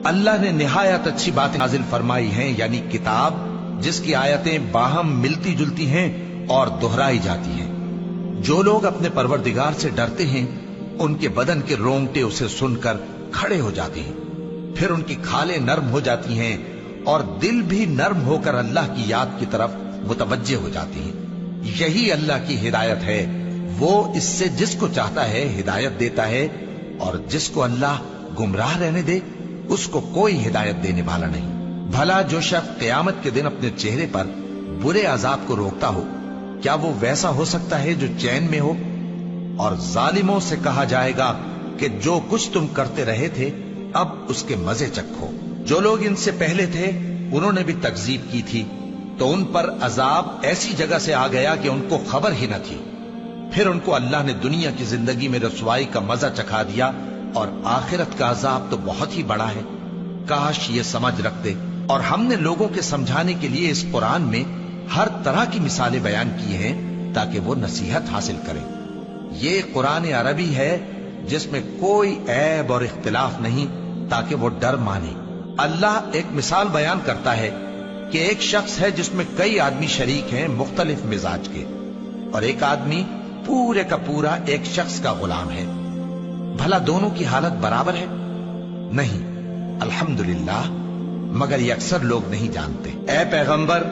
اللہ نے نہایت اچھی باتیں نازل فرمائی ہیں، یعنی کتاب جس کی آیتیں باہم ملتی جلتی ہیں اور دہرائی جاتی ہیں۔ جو لوگ اپنے پروردگار سے ڈرتے ہیں ان کے بدن کے رونگٹے اسے سن کر کھڑے ہو جاتے ہیں، پھر ان کی کھالیں نرم ہو جاتی ہیں اور دل بھی نرم ہو کر اللہ کی یاد کی طرف متوجہ ہو جاتی ہیں۔ یہی اللہ کی ہدایت ہے، وہ اس سے جس کو چاہتا ہے ہدایت دیتا ہے، اور جس کو اللہ گمراہ رہنے دے اس کو کوئی ہدایت دینے والا نہیں۔ بھلا جو شخص قیامت کے دن اپنے چہرے پر برے عذاب کو روکتا ہو، کیا وہ ویسا ہو سکتا ہے جو چین میں ہو؟ اور ظالموں سے کہا جائے گا کہ جو کچھ تم کرتے رہے تھے اب اس کے مزے چکھو۔ جو لوگ ان سے پہلے تھے انہوں نے بھی تکذیب کی تھی، تو ان پر عذاب ایسی جگہ سے آ گیا کہ ان کو خبر ہی نہ تھی۔ پھر ان کو اللہ نے دنیا کی زندگی میں رسوائی کا مزہ چکھا دیا، اور آخرت کا عذاب تو بہت ہی بڑا ہے۔ کاش یہ سمجھ رکھتے۔ اور ہم نے لوگوں کے سمجھانے کے لیے اس قرآن میں ہر طرح کی مثالیں بیان کی ہیں تاکہ وہ نصیحت حاصل کریں۔ یہ قرآن عربی ہے جس میں کوئی عیب اور اختلاف نہیں، تاکہ وہ ڈر مانے۔ اللہ ایک مثال بیان کرتا ہے کہ ایک شخص ہے جس میں کئی آدمی شریک ہیں مختلف مزاج کے، اور ایک آدمی پورے کا پورا ایک شخص کا غلام ہے۔ بھلا دونوں کی حالت برابر ہے؟ نہیں، الحمدللہ، مگر یہ اکثر لوگ نہیں جانتے۔ اے پیغمبر،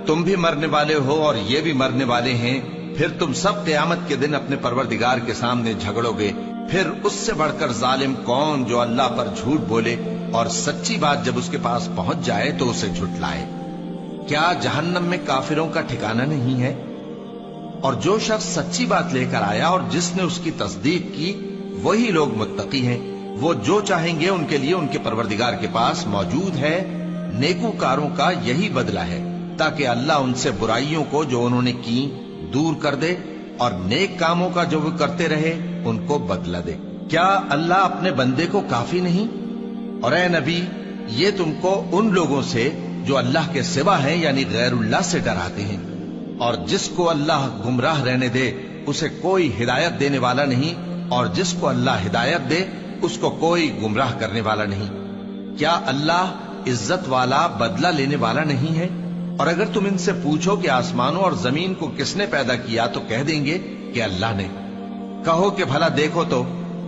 تم بھی مرنے والے ہو اور یہ بھی مرنے والے ہیں، پھر تم سب قیامت کے دن اپنے پروردگار کے سامنے جھگڑو گے۔ پھر اس سے بڑھ کر ظالم کون جو اللہ پر جھوٹ بولے اور سچی بات جب اس کے پاس پہنچ جائے تو اسے جھٹلائے۔ کیا جہنم میں کافروں کا ٹھکانہ نہیں ہے؟ اور جو شخص سچی بات لے کر آیا اور جس نے اس کی تصدیق کی وہی لوگ متقی ہیں۔ وہ جو چاہیں گے ان کے لیے ان کے پروردگار کے پاس موجود ہے۔ نیکوکاروں کا یہی بدلہ ہے، تاکہ اللہ ان سے برائیوں کو جو انہوں نے کی دور کر دے، اور نیک کاموں کا جو وہ کرتے رہے ان کو بدلہ دے۔ کیا اللہ اپنے بندے کو کافی نہیں؟ اور اے نبی، یہ تم کو ان لوگوں سے جو اللہ کے سوا ہیں یعنی غیر اللہ سے ڈراتے ہیں، اور جس کو اللہ گمراہ رہنے دے اسے کوئی ہدایت دینے والا نہیں، اور جس کو اللہ ہدایت دے اس کو کوئی گمراہ کرنے والا نہیں۔ کیا اللہ عزت والا بدلہ لینے والا نہیں ہے؟ اور اگر تم ان سے پوچھو کہ آسمانوں اور زمین کو کس نے پیدا کیا تو کہہ دیں گے کہ اللہ نے۔ کہو کہ بھلا دیکھو تو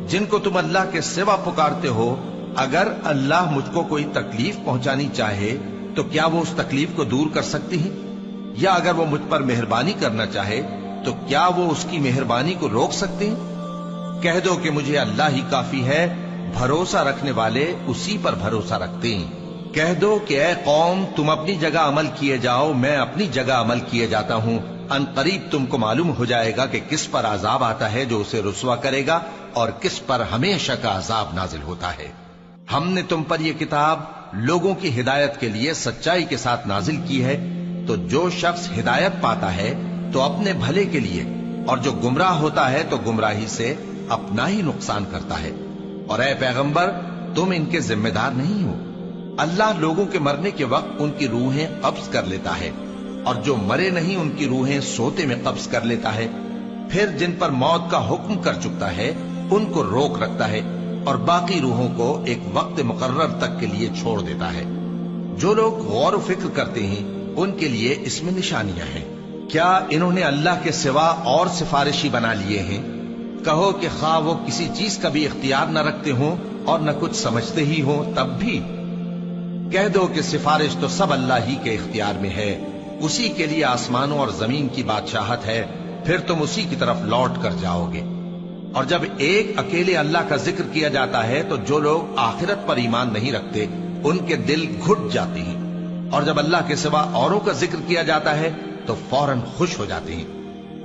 جن کو تم اللہ کے سوا پکارتے ہو، اگر اللہ مجھ کو کوئی تکلیف پہنچانی چاہے تو کیا وہ اس تکلیف کو دور کر سکتی ہیں؟ یا اگر وہ مجھ پر مہربانی کرنا چاہے تو کیا وہ اس کی مہربانی کو روک سکتے ہیں؟ کہہ دو کہ مجھے اللہ ہی کافی ہے، بھروسہ رکھنے والے اسی پر بھروسہ رکھتے ہیں۔ کہہ دو کہ اے قوم، تم اپنی جگہ عمل کیے جاؤ، میں اپنی جگہ عمل کیے جاتا ہوں۔ ان قریب تم کو معلوم ہو جائے گا کہ کس پر عذاب آتا ہے جو اسے رسوا کرے گا، اور کس پر ہمیشہ کا عذاب نازل ہوتا ہے۔ ہم نے تم پر یہ کتاب لوگوں کی ہدایت کے لیے سچائی کے ساتھ نازل کی ہے، تو جو شخص ہدایت پاتا ہے تو اپنے بھلے کے لیے، اور جو گمراہ ہوتا ہے تو گمراہی سے اپنا ہی نقصان کرتا ہے۔ اور اے پیغمبر، تم ان کے ذمہ دار نہیں ہو۔ اللہ لوگوں کے مرنے کے وقت ان کی روحیں قبض کر لیتا ہے، اور جو مرے نہیں ان کی روحیں سوتے میں قبض کر لیتا ہے۔ پھر جن پر موت کا حکم کر چکتا ہے ان کو روک رکھتا ہے، اور باقی روحوں کو ایک وقت مقرر تک کے لیے چھوڑ دیتا ہے۔ جو لوگ غور و فکر کرتے ہیں ان کے لیے اس میں نشانیاں ہیں۔ کیا انہوں نے اللہ کے سوا اور سفارشی بنا لیے ہیں؟ کہو کہ خواہ وہ کسی چیز کا بھی اختیار نہ رکھتے ہوں اور نہ کچھ سمجھتے ہی ہوں تب بھی، کہہ دو کہ سفارش تو سب اللہ ہی کے اختیار میں ہے، اسی کے لیے آسمانوں اور زمین کی بادشاہت ہے، پھر تم اسی کی طرف لوٹ کر جاؤ گے۔ اور جب ایک اکیلے اللہ کا ذکر کیا جاتا ہے تو جو لوگ آخرت پر ایمان نہیں رکھتے ان کے دل گھٹ جاتے ہیں، اور جب اللہ کے سوا اوروں کا ذکر کیا جاتا ہے تو فوراً خوش ہو جاتے ہیں۔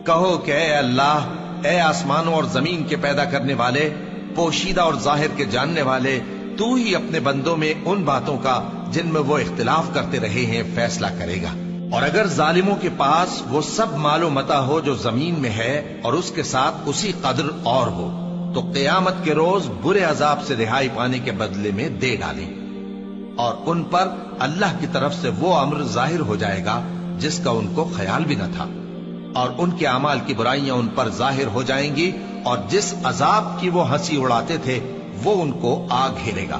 کہو کہ اے اللہ، اے آسمانوں اور زمین کے پیدا کرنے والے، پوشیدہ اور ظاہر کے جاننے والے، تو ہی اپنے بندوں میں ان باتوں کا جن میں وہ اختلاف کرتے رہے ہیں فیصلہ کرے گا۔ اور اگر ظالموں کے پاس وہ سب مال و متاع ہو جو زمین میں ہے اور اس کے ساتھ اسی قدر اور ہو تو قیامت کے روز برے عذاب سے رہائی پانے کے بدلے میں دے ڈالیں، اور ان پر اللہ کی طرف سے وہ امر ظاہر ہو جائے گا جس کا ان کو خیال بھی نہ تھا، اور ان کے اعمال کی برائیاں ان پر ظاہر ہو جائیں گی، اور جس عذاب کی وہ ہنسی اڑاتے تھے وہ ان کو آ گھیرے گا۔